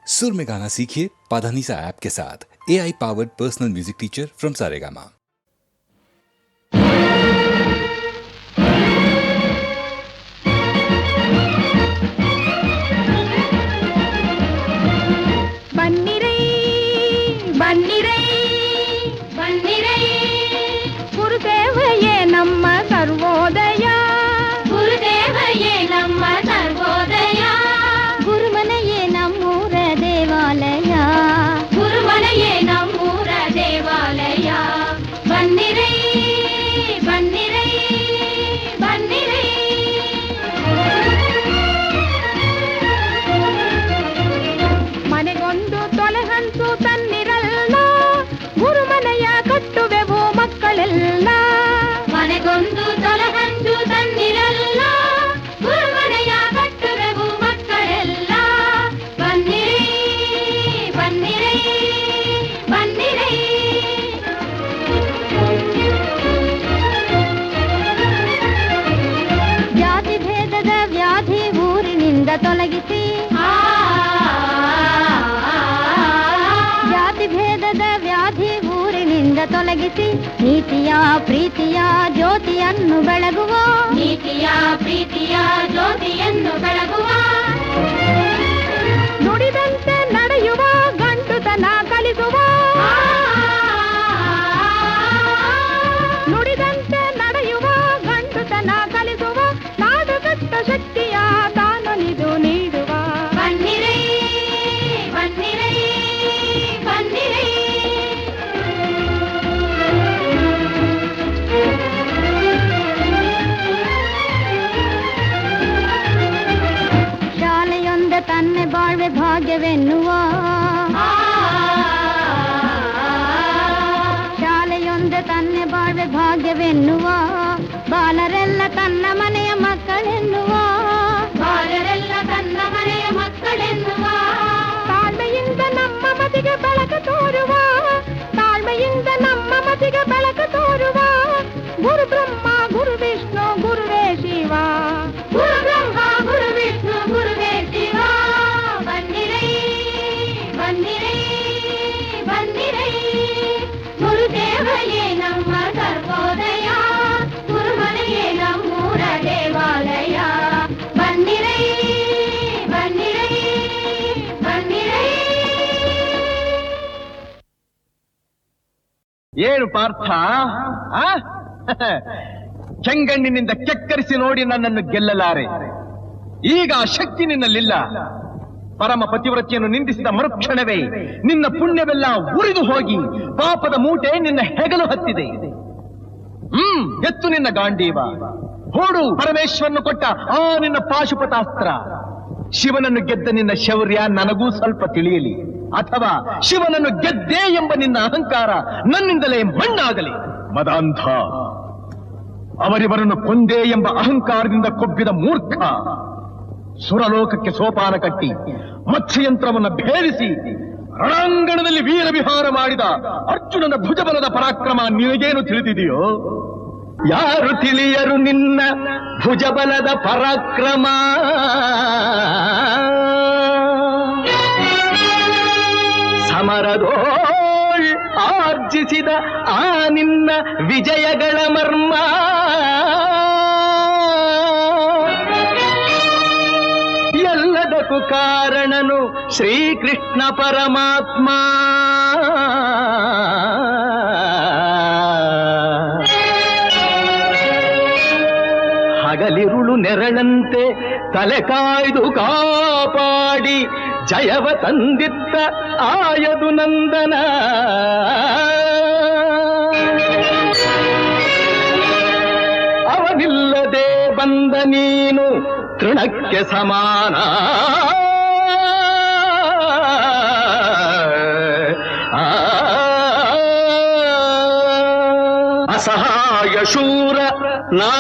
सुर में गाना सीखिए पाधानीसा ऐप के साथ। AI powered personal music teacher from Saregama. ಗುರುದೇವಯೇ ನಮ್ಮ ಸರ್ವೋದಯ, ಗುರುದೇವಯೇ ನಮ್ಮ ಸರ್ವೋದಯ, ಗುರುಮನೆಯೇ ನಮ್ಮೂರ ದೇವಾಲಯ, ಗುರುಮನೆಯೇ ನಮ್ಮೂರ ದೇವಾಲಯ. ಬನ್ನಿರೈ ಬನ್ನಿರೈ ಬನ್ನಿರೈ. ಮನೆಗೊಂದು ತೊಲೆಹಂಚು ತನ್ನಿರಲ್ಲ, ಗುರುಮನೆಯ ಕಟ್ಟುವೆವು ಮಕ್ಕಳೆಲ್ಲ. ಮನೆಗೊಂದು ತೊಲೆಹಂಚು ತನ್ನಿರಲ್ಲ, ಗುರುಮನೆಯ ಕಟ್ಟುವೆವು ಮಕ್ಕಳೆಲ್ಲ. ಬನ್ನಿರೈ ಬನ್ನಿರೈ ಬನ್ನಿರೈ. ಜಾತಿ ಭೇದದ ವ್ಯಾಧಿ ಊರಿನಿಂದ ತೊಲಗಿಸಿ, ಜಾತಿ ಭೇದದ ವ್ಯಾಧಿ ಊರಿನಿಂದ ತೊಲಗಿಸಿ, ನೀತಿಯ ಪ್ರೀತಿಯ ಜ್ಯೋತಿಯನ್ನು ಬೆಳಗುವ, ನೀತಿಯ ಪ್ರೀತಿಯ ಜ್ಯೋತಿಯನ್ನು ಬೆಳಗುವ. ನುಡಿದಂತೆ ನಡೆಯುವ ಗಂಡುತನ ಕಲಿಸುವ, ನುಡಿದಂತೆ ನಡೆಯುವ ಗಂಡುತನ ಕಲಿಸುವ, ನಾಡು ಕಟ್ಟ ಶಕ್ತಿಯ ತಾನೊಲಿದು ನೀಡುವ. ಬನ್ನಿರೈ ಬನ್ನಿರೈ ಬನ್ನಿರೈ. ಶಾಲೆಯೊಂದ ತನ್ನ ಬಾಳ್ವೆ ಭಾಗ್ಯವೆನ್ನುವ, ಶಾಲೆಯೊಂದ ತನ್ನ ಬಾಳ್ವೆ ಭಾಗ್ಯವೆನ್ನುವ, ಬಾಲರೆಲ್ಲ ತನ್ನ ಮನೆಯ ಮಕ್ಕಳೆನ್ನುವ, ಬಾಲರೆಲ್ಲ ತನ್ನ ಮನೆಯ ಮಕ್ಕಳೆನ್ನುವ. ತಾಳ್ಮೆಯಿಂದ ನಮ್ಮ ಮತಿಗೆ ಬೆಳಕು ತೋರುವ, ತಾಳ್ಮೆಯಿಂದ ನಮ್ಮ ಮತಿಗೆ ಬೆಳಕು ತೋರುವ, ಗುರು ಬ್ರಹ್ಮ ಗುರು ವಿಷ್ಣು ಗುರುವೇ ಶಿವ, ಗುರು ಬ್ರಹ್ಮ ಗುರು ವಿಷ್ಣು ಗುರುವೇ ಶಿವ. ಬನ್ನಿರೈ ಬನ್ನಿರೈ ಬನ್ನಿರೈ. ಗುರುದೇವಯೇ ನಮ್ಮ ಸರ್ವೋದಯ, ಗುರುಮನೆಯೇ ನಮ್ಮೂರ ದೇವಾಲಯ. ಬನ್ನಿರೈ ಬನ್ನಿರೈ ಬನ್ನಿರೈ. ಏನು ಪಾರ್ಥ, ಕೆಂಗಣ್ಣಿನಿಂದ ಕೆಕ್ಕರಿಸಿ ನೋಡಿ ನನ್ನನ್ನು ಗೆಲ್ಲಲಾರೆ. ಈಗ ಆ ಶಕ್ತಿ ನಿನ್ನಲ್ಲಿಲ್ಲ. ಪರಮ ಪತಿವ್ರತೆಯನ್ನು ನಿಂದಿಸಿದ ಮರುಕ್ಷಣವೇ ನಿನ್ನ ಪುಣ್ಯವೆಲ್ಲ ಉರಿದು ಹೋಗಿ ಪಾಪದ ಮೂಟೆ ನಿನ್ನ ಹೆಗಲು ಹತ್ತಿದೆ. ಎತ್ತು ನಿನ್ನ ಗಾಂಡೀವ, ಹೂಡು ಪರಮೇಶ್ವರನು ಕೊಟ್ಟ ಆ ನಿನ್ನ ಪಾಶುಪತಾಸ್ತ್ರ. ಶಿವನನ್ನು ಗೆದ್ದ ನಿನ್ನ ಶೌರ್ಯ ನನಗೂ ಸ್ವಲ್ಪ ತಿಳಿಯಲಿ, ಅಥವಾ ಶಿವನನ್ನು ಗೆದ್ದೆ ಎಂಬ ನಿನ್ನ ಅಹಂಕಾರ ನನ್ನಿಂದಲೇ ಮಣ್ಣಾಗಲಿ. ಮದಾಂಧ, ಅವರಿವರನ್ನು ಕೊಂದೆ ಎಂಬ ಅಹಂಕಾರದಿಂದ ಕೊಬ್ಬಿದ ಮೂರ್ಖ, ಸುರಲೋಕಕ್ಕೆ ಸೋಪಾನ ಕಟ್ಟಿ ಮತ್ಸ್ಯಯಂತ್ರವನ್ನು ಭೇದಿಸಿ ರಣಾಂಗಣದಲ್ಲಿ ವೀರ ವಿಹಾರ ಮಾಡಿದ ಅರ್ಜುನನ ಭುಜಬಲದ ಪರಾಕ್ರಮ ನಿನಗೇನು ತಿಳಿದಿದೆಯೋ? ಯಾರು ತಿಳಿಯರು ನಿನ್ನ ಭುಜಬಲದ ಪರಾಕ್ರಮ? ಸಮರದೋಳ್ ಆರ್ಜಿಸಿದ ಆ ನಿನ್ನ ವಿಜಯಗಳ ಮರ್ಮ ಎಲ್ಲದಕ್ಕೂ ಕಾರಣನು ಶ್ರೀಕೃಷ್ಣ ಪರಮಾತ್ಮ. ಹಗಲಿರುಳು ನೆರಳಂತೆ ತಲೆ ಕಾಯ್ದು ಕಾಪಾಡಿ ಜಯವ ತಂದಿತ್ತ ಆಯದು ನಂದನ. ಅವನಿಲ್ಲದೆ ಬಂದ ನೀನು ತೃಣಕ್ಕೆ ಸಮಾನ. ಅಸಹಾಯ ಶೂರ ನಾ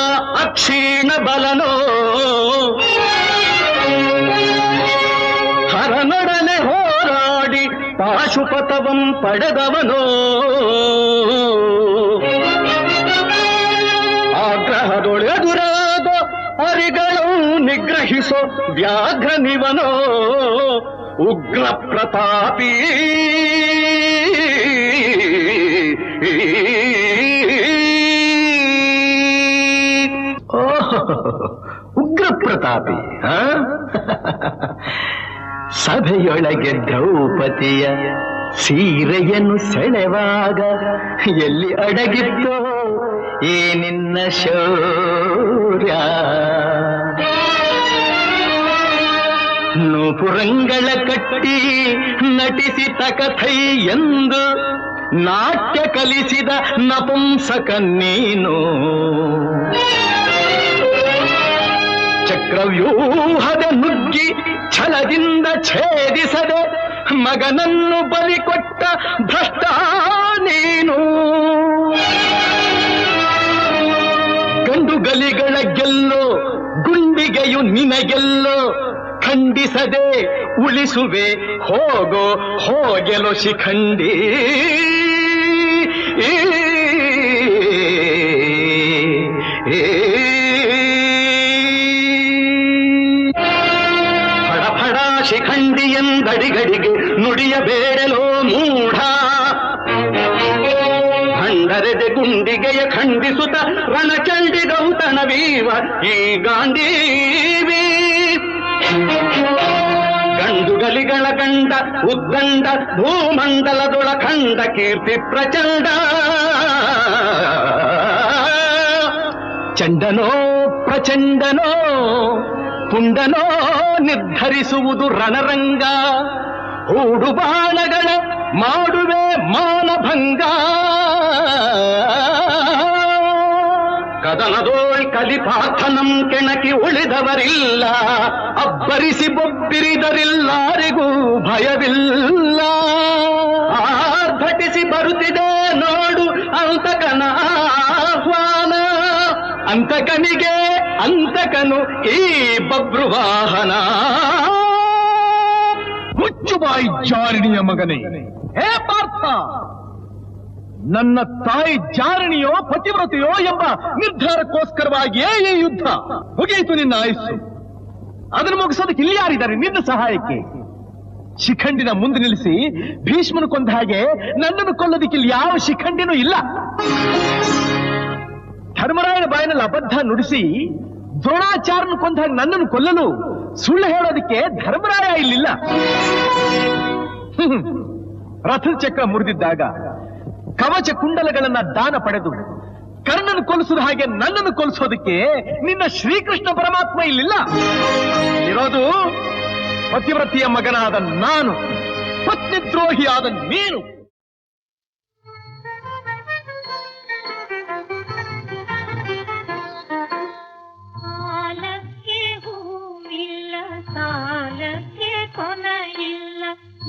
ಅಕ್ಷೀಣ ಬಲನೋ, ಹರನೊಡನೆ ಹೋರಾಡಿ ಪಾಶುಪತವಂ ಪಡೆದವನೋ. ಆಗ್ರಹದೊಳೆದುರಾದ ಅರಿಗಳು ನಿಗ್ರಹಿಸೋ ವ್ಯಾಘ್ರನಿವನೋ. ಉಗ್ರ ಪ್ರತಾಪಿ ಉಗ್ರ ಪ್ರತಾಪಿ ಸಭೆಯೊಳಗೆ ದ್ರೌಪದಿಯ ಸೀರೆಯನ್ನು ಸೆಳೆವಾಗ ಎಲ್ಲಿ ಅಡಗಿತ್ತೋ ಈ ನಿನ್ನ ಶೌರ್ಯ. ನೂಪುರಂಗಳ ಕಟ್ಟಿ ನಟಿಸಿದ ಕಥೈ ಎಂದು ನಾಟ್ಯ ಕಲಿಸಿದ ನಪುಂಸಕ ನೀನು. ಚಕ್ರವ್ಯೂಹದ ನುಗ್ಗಿ ಛಲದಿಂದ ಛೇದಿಸದೆ ಮಗನನ್ನು ಬಲಿ ಕೊಟ್ಟ ಭ್ರಷ್ಟ ನೀನು. ಗಂಡುಗಲಿಗಳ ಗೆಲ್ಲೋ ಗುಂಡಿಗೆಯು ನಿನಗೆಲ್ಲೋ ಖಂಡಿಸದೆ ಉಳಿಸುವೆ ಹೋಗೋ ಹೋಗೆಲೋ ಶಿಖಂಡಿ. ಫಡ ಶಿಖಂಡಿ ಎಂದಡಿಗಡಿಗೆ ನುಡಿಯಬೇಡಲೋ ಮೂಢ. ಭಂಡರೆದೆ ಗುಂಡಿಗೆಯ ಖಂಡಿಸುತ್ತ ರಣಚಂಡಿ ಗೌತಣವೀವ ಈ ಗಾಂಧೀವಿ. ಗಂಡುಗಲಿಗಳ ಗಂಡ ಉದ್ದಂಡ ಭೂಮಂಡಲದೊಳ ಖಂಡ ಕೀರ್ತಿ ಪ್ರಚಂಡ. ಚಂಡನೋ ಪ್ರಚಂಡನೋ ಪುಂಡನೋ ನಿರ್ಧರಿಸುವುದು ರಣರಂಗ. ಹೂಡು ಬಾಣಗಳ ಮಾಡುವೆ ಮಾನಭಂಗ. ಕದನದೋಳ್ ಕಲಿಪಾರ್ಥನಂ ಕೆಣಕಿ ಉಳಿದವರಿಲ್ಲ. ಅಬ್ಬರಿಸಿ ಬೊಬ್ಬಿರಿದರಿಲ್ಲಾರಿಗೂ ಭಯವಿಲ್ಲ. ಆರ್ಭಟಿಸಿ ಬರುತ್ತಿದೆ ನೋಡು ಅಂತಕನ ಆಹ್ವಾನ. ಅಂತಕನಿಗೆ ಅಂತಕನು ಈ ಬಬ್ರುವಾಹನ. ಮುಚ್ಚುಬಾಯಿ ಜಾರಿಣಿಯ ಮಗನೇ, ಹೇ ಪಾರ್ಥ, ನನ್ನ ತಾಯಿ ಜಾರಣಿಯೋ ಪತಿವ್ರತೆಯೋ ಎಂಬ ನಿರ್ಧಾರಕ್ಕೋಸ್ಕರವಾಗಿಯೇ ಈ ಯುದ್ಧ. ಮುಗಿಯಿತು ನಿನ್ನ ಆಯುಸ್ಸು. ಅದನ್ನು ಮುಗಿಸೋದಕ್ಕೆ ಇಲ್ಲಿ ಯಾರಿದ್ದಾರೆ ನಿನ್ನ ಸಹಾಯಕ್ಕೆ? ಶಿಖಂಡಿನ ಮುಂದೆ ನಿಲ್ಲಿಸಿ ಭೀಷ್ಮನು ಕೊಂದ ಹಾಗೆ ನನ್ನನ್ನು ಕೊಲ್ಲೋದಕ್ಕೆ ಇಲ್ಲಿ ಯಾವ ಶಿಖಂಡಿನೂ ಇಲ್ಲ. ಧರ್ಮರಾಯನ ಬಾಯಿನಲ್ಲಿ ಅಬದ್ಧ ನುಡಿಸಿ ದ್ರೋಣಾಚಾರ್ಯನು ಕೊಂದ ಹಾಗೆ ನನ್ನನ್ನು ಕೊಲ್ಲಲು ಸುಳ್ಳು ಹೇಳೋದಕ್ಕೆ ಧರ್ಮರಾಯ ಇಲ್ಲಿಲ್ಲ. ರಥದ ಚಕ್ರ ಮುರಿದಿದ್ದಾಗ ಕವಚ ಕುಂಡಲಗಳನ್ನ ದಾನ ಪಡೆದು ಕರ್ಣನ ಕೊಲಿಸಿದ ಹಾಗೆ ನನ್ನನ್ನು ಕೊಲಿಸೋದಕ್ಕೆ ನಿನ್ನ ಶ್ರೀಕೃಷ್ಣ ಪರಮಾತ್ಮ ಇಲ್ಲಿಲ್ಲ. ಇರೋದು ಪತಿವ್ರತಿಯ ಮಗನಾದ ನಾನು, ಪತ್ನಿದ್ರೋಹಿಯಾದ ನೀನು. ಸಾಲಕ್ಕೆ ಹೂವಿಲ್ಲ, ಸಾಲಕ್ಕೆ ಕೊನೆಯಿಲ್ಲ,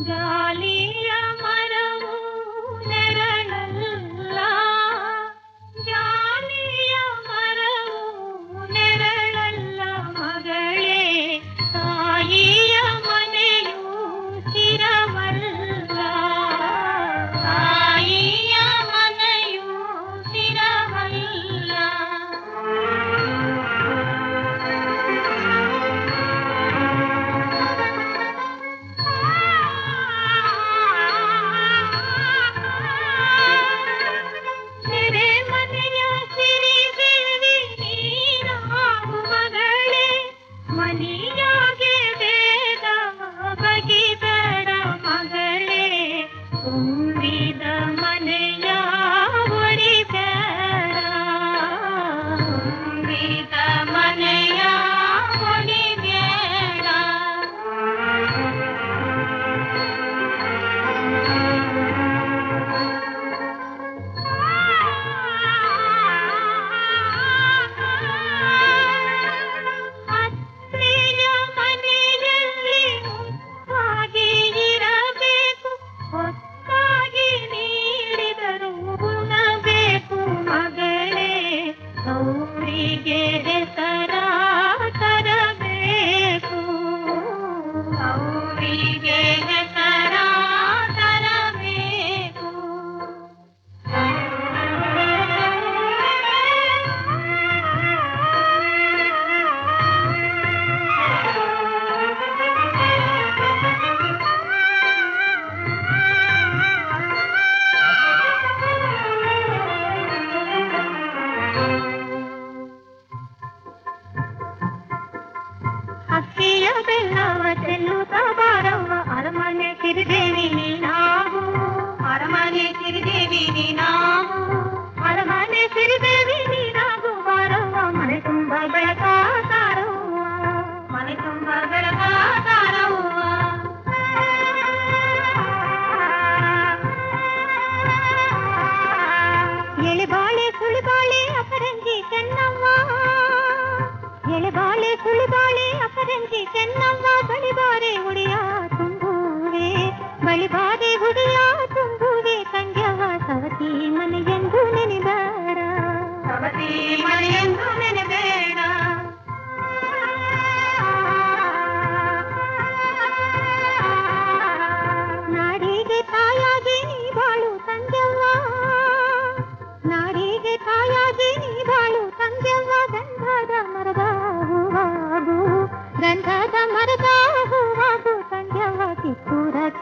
ಗಾಳಿಯ ಮರವು ನೆರಳಲ್ಲ, ಗಾಳಿಯ ಮರವು ನೆರಳಲ್ಲ ಮಗಳೇ, ತಾಯಿಯ ಮನೆಯು ಸ್ಥಿರವಲ್ಲ, ತಾಯಿಯ ಮನೆಯು ಸ್ಥಿರವಲ್ಲ.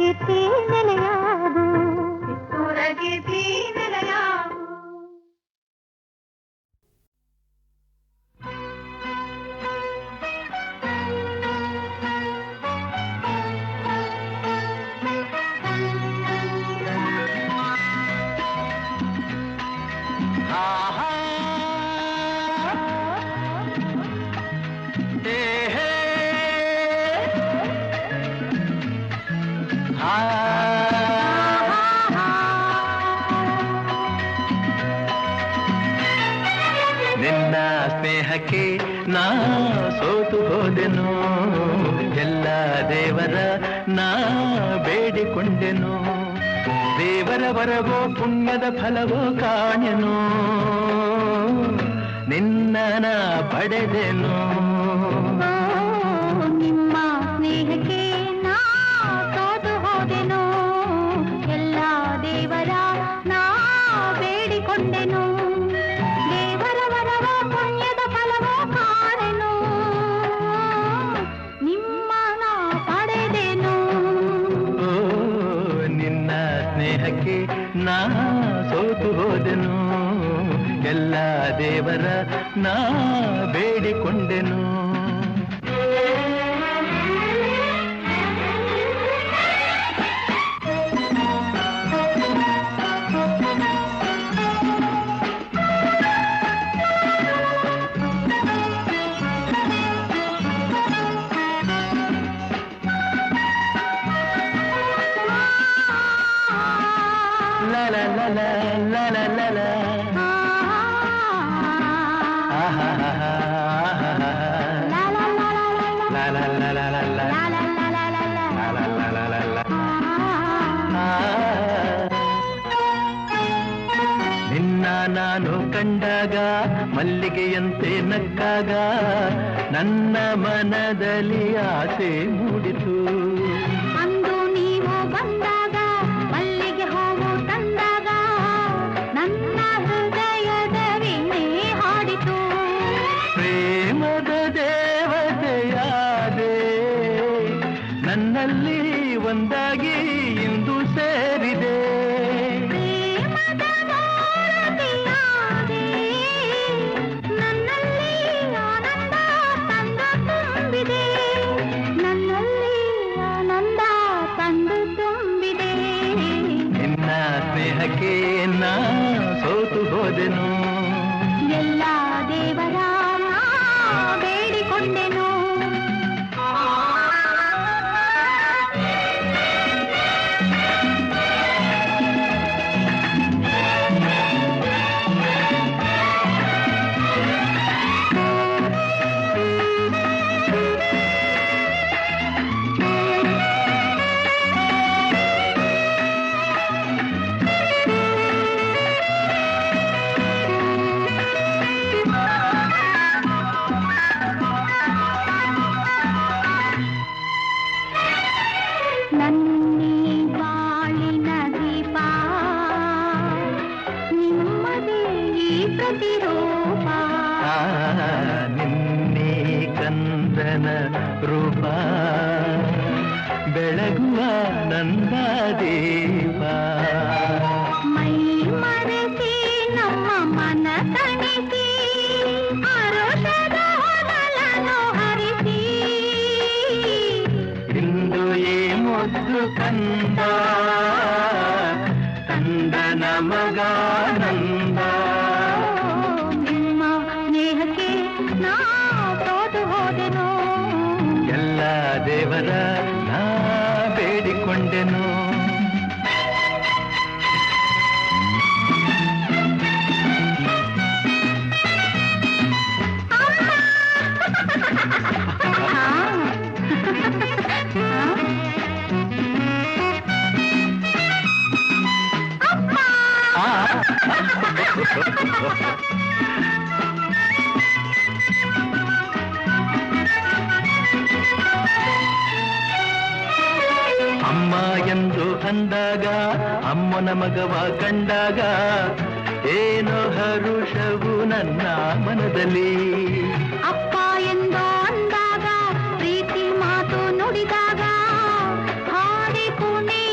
ಕೀರ್ತಿ ನೆಲೆಯಾಗು, ಕಿತ್ತೂರ ಕೀರ್ತಿ ನೆಲೆಯಾಗು. ನಿನ್ನ ಸ್ನೇಹಕ್ಕೆ ನಾ ಸೋತು ಹೋದೆನು, ಎಲ್ಲ ದೇವರ ನಾ ಬೇಡಿಕೊಂಡೆನು, ದೇವರ ವರವೋ ಪುಣ್ಯದ ಫಲವೋ ಕಾಣೆನು, ನಿನ್ನ ನಾ ಪಡೆದೆನು. ನಿಮ್ಮ ಸ್ನೇಹಕ್ಕೆ ನಾ ಸೋತು ಹೋದೆನು, ಎಲ್ಲ ದೇವರ ನಾ ಬೇಡಿಕೊಂಡೆನು, ದೇವರ ವರವ ಪುಣ್ಯದ ಫಲವ ಕಾಣೆನು, ನಿಮ್ಮ ನಾ ಪಡೆದೆನು. ನಿನ್ನ ಸ್ನೇಹಕ್ಕೆ ನಾ ಸೋತು ಹೋದೆನು, ಎಲ್ಲ ದೇವರ ನಾ ಬೇಡಿಕೊಂಡೆನು. La la la la la la la la. ನಿನ್ನ ನಾನು ಕಂಡಾಗ ಮಲ್ಲಿಗೆಯಂತೆ ನಕ್ಕಾಗ ನನ್ನ ಮನದಲ್ಲಿ ಆಸೆ ಮೂಡಿತು, ಅಂದು ನೀವು ಬಂದಾಗ ಮಲ್ಲಿಗೆ ಹೂವು ತಂದಾಗ ನನ್ನ ಹೃದಯದ ವೀಣೆ ಹಾಡಿತು, ಪ್ರೇಮದ ದೇವತೆಯಾದೆ ನನ್ನಲ್ಲಿ ಒಂದಾಗಿ ಇಂದು ಸೇರಿದೆ, ಪ್ರೇಮದ ಭಾರತಿಯಾದೆ ನನ್ನಲ್ಲಿ ಆನಂದ ತಂದು ತುಂಬಿದೆ, ನನ್ನಲ್ಲಿ ಆನಂದ ತಂದು ತುಂಬಿದೆ. ನಿನ್ನ ಸ್ನೇಹಕ್ಕೆ ನಾ ಸೋತು ಹೋದೆನು, ಎಲ್ಲ ದೇವರ ನಾ ಬೇಡಿಕೊಂಡೆನು. ನನ್ನಿ ಬಾಳಿನ ದೀಪ ನಿಮ್ಮದೇ ಈ ಪ್ರತಿರೂಪ, ನಿನ್ನೆ ಕಂದನ ರೂಪ ಬೆಳಗುವ ನಂದ ದೀಪ, ಮೈ ಮರೆಸಿ ನಮ್ಮ ಮನ ತಣಿಸಿ ಆರೋಷದ ಹೊನಲನ್ನು ಹರಿಸಿ, ಇಂದು ಈ ಮುದ್ದು ಕಂದ ಕಂದನ ಮಗಾನಂದ, ನಿಮ್ಮ ಸ್ನೇಹಕ್ಕೆ ನಾ ಸೋತು ಹೋದೆನು, ಎಲ್ಲ ದೇವರ ನಾ ಬೇಡಿಕೊಂಡೆನು. ಅಮ್ಮ ಎಂದು ಅಂದಾಗ ಅಮ್ಮನ ಮಗವ ಕಂಡಾಗ ಏನೋ ಹರುಷವು ನನ್ನ ಮನದಲ್ಲಿ, ಅಪ್ಪ ಎಂದು ಅಂದಾಗ ಪ್ರೀತಿ ಮಾತು ನುಡಿದಾಗ ಹಾಡಿ ಕುಣಿ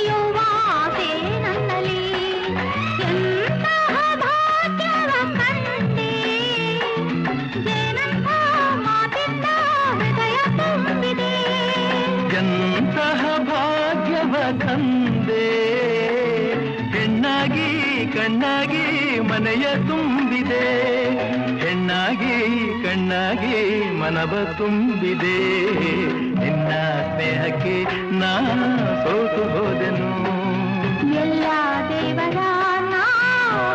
ಜೀವ ತಂದೆ ಹೆಣ್ಣಾಗಿ ಕಣ್ಣಾಗಿ ಮನೆಯ ತುಂಬಿದೆ ಹೆಣ್ಣಾಗಿ ಕಣ್ಣಾಗಿ ಮನವ ತುಂಬಿದೆ ನಿನ್ನ ಸ್ನೇಹಕ್ಕೆ ನಾ ಸೋತು ಹೋದೆನು ಎಲ್ಲ ದೇವರ ನಾ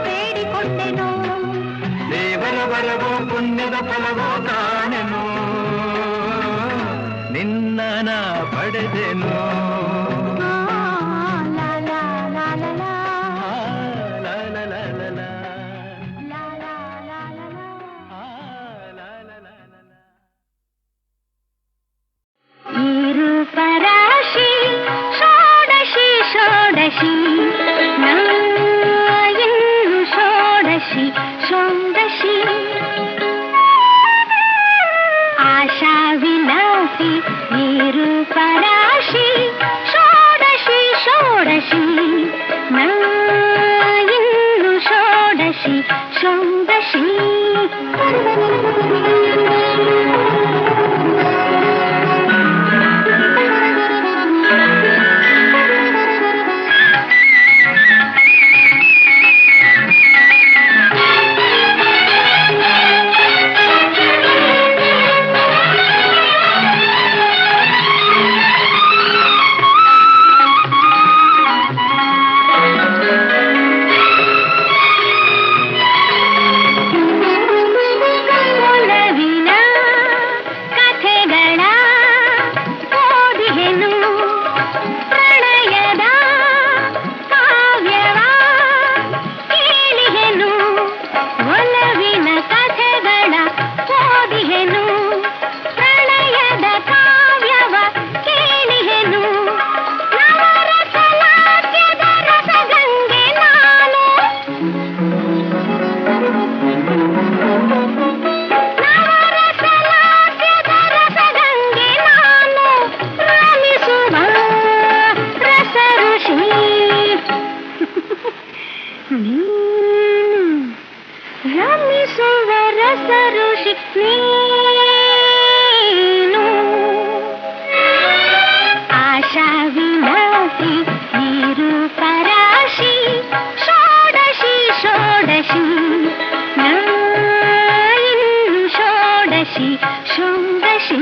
ಬೇಡಿಕೊಂಡೆನು ದೇವರ ಬರವೋ ಪುಣ್ಯದ ಫಲವೋ ಕಾಣೆನು ನಿನ್ನ ನಾ ಪಡೆದೆನು ಲಾ ಲಾ ಲಾ ಲಾ ಲಾ ಲಾ ಲಾ ಲಾ ಲಾ ಲಾ ಲಾ ಲಾ ಲಾ ಲಾ ಲಾ. ಲಾ ಲಾ ಲಾ ಲಾ ಲಾ. ಈ ರೂಪರಾಶಿ ಷೋಡಶಿ ಷೋಡಶಿ ಇನ್ನು ಷೋಡಶಿ ಷೋಡಶಿ ಆಶಾ ವಿಲಾಸಿ ಈ ರೂಪರಾಶಿ ಷೋಡಶಿ ಷೋಡಶಿ ಇನ್ನು ಷೋಡಶಿ ಷೋಡಶಿ ರಮಿಸುವ ರಸಋಷಿ ನೀನು ಆಶಾ ವಿಲಾಸಿ ಈ ರೂಪರಾಶಿ ಷೋಡಶಿ ಷೋಡಶಿ ಇನ್ನು ಷೋಡಶಿ ಷೋಡಶಿ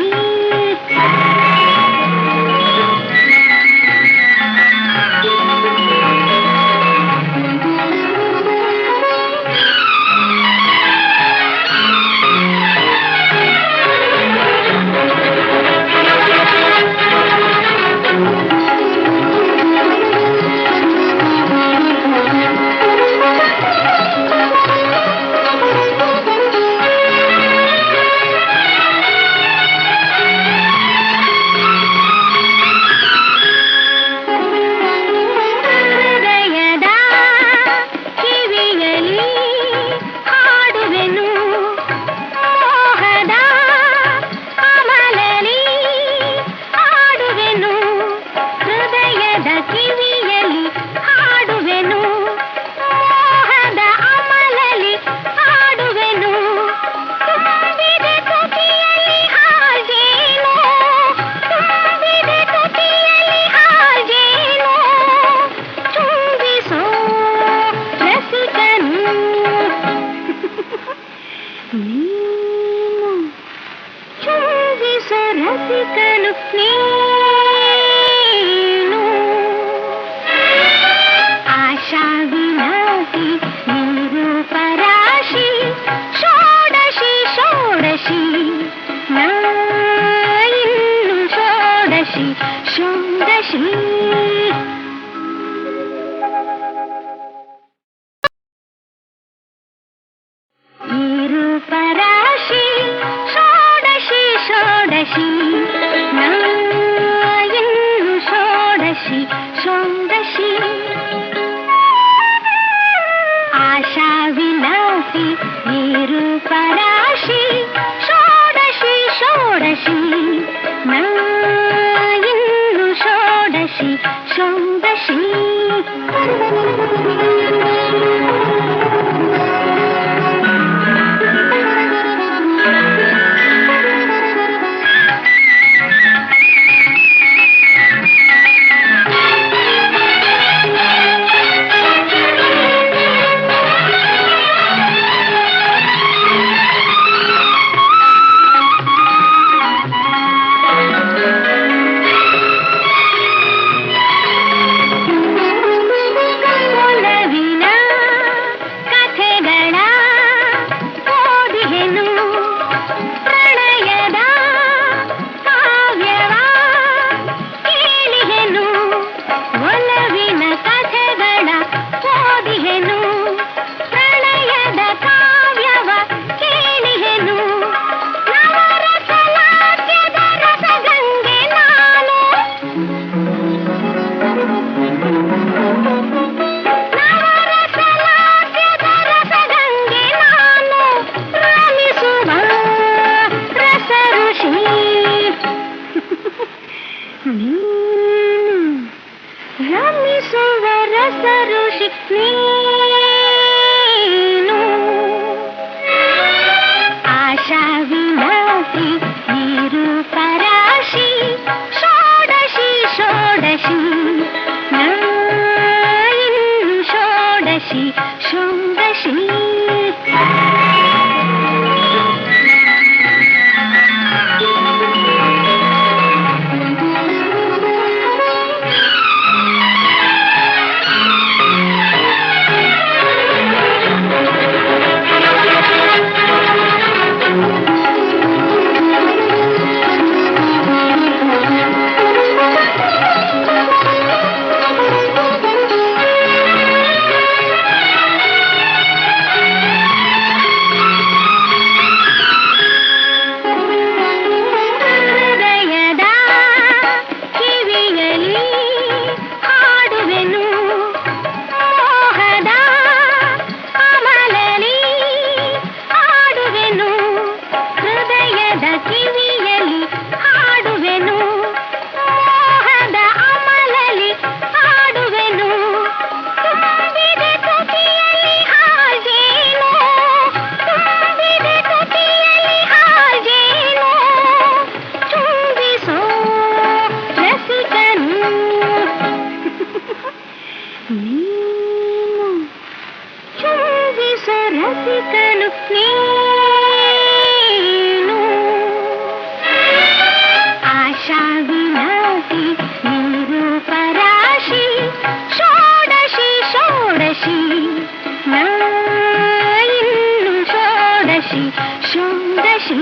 ರಸಿಕನು ನೀನು ಆಶಾ ವಿಲಾಸಿ ನೀರು ಪರಾಶಿ ಷೋಡಶಿ ಷೋಡಶಿ ಇನ್ನು ಷೋಡಶಿ ಷೋಡಶಿ ನೀರು ಪರಾಶಿ ಷೋಡಶಿ ಷೋಡಶಿ ಇನ್ನು ಷೋಡಶಿ ಷೋಡಶಿ ಆಶಾ ವಿಲಾಸಿ ನೀರು ಪರಾಶಿ ಷೋಡಶಿ ಷೋಡಶಿ ಇನ್ನು ಷೋಡಶಿ ಷೋಡಶಿ ಒಲವಿನ ಕಥೆಗಳ ಓದಿಹೆನು ಪ್ರಣಯದ ಕಾವ್ಯವ ಕೇಳಿಹೆನು ನವರಸಲಾದ್ಯದ ರಸಗಂಗೆ ನಾನು ನವರಸಲಾದ್ಯದ ರಸಗಂಗೆ ನಾನು ರಮಿಸುವ ರಸಋಷಿ ರಮಿಸುವ ರಸಋಷಿ ನೀನು ಆಶಾ ವಿಲಾಸಿ ನಿರೂಪರಾಶಿ ಷೋಡಶಿ ಷೋಡಶಿ ಇನ್ನು ಷೋಡಶಿ ಷೋಡಶಿ ಹೃದಯದ ಕಿವಿಯಲ್ಲಿ ಹಾಡುವೆನು ಮೋಹದ ಅಮಲಲಿ ಹಾಡುವೆನು ಹೃದಯದ ಕಿವಿಯಲ್ಲಿ ಹಾಡುವೆನು ಮೋಹದ ಅಮಲಲಿ ಹಾಡುವೆನು ತುಂಬಿದ ತುಟಿಯಲ್ಲಿ ಹಾಗೇನು ತುಂಬಿದ ತುಟಿಯಲ್ಲಿ ಹಾಗೇನು ಚುಂಬಿಸೋ ರಸಿಕನು ನೀನು ಚುಂಬಿಸೋ ರಸಿಕನು ನೀನು ಆಶಾ ವಿಲಾಸಿ ನಿರೂಪರಾಶಿ ಷೋಡಶಿ ಷೋಡಶಿ ಇನ್ನು ಷೋಡಶಿ ಷೋಡಶಿ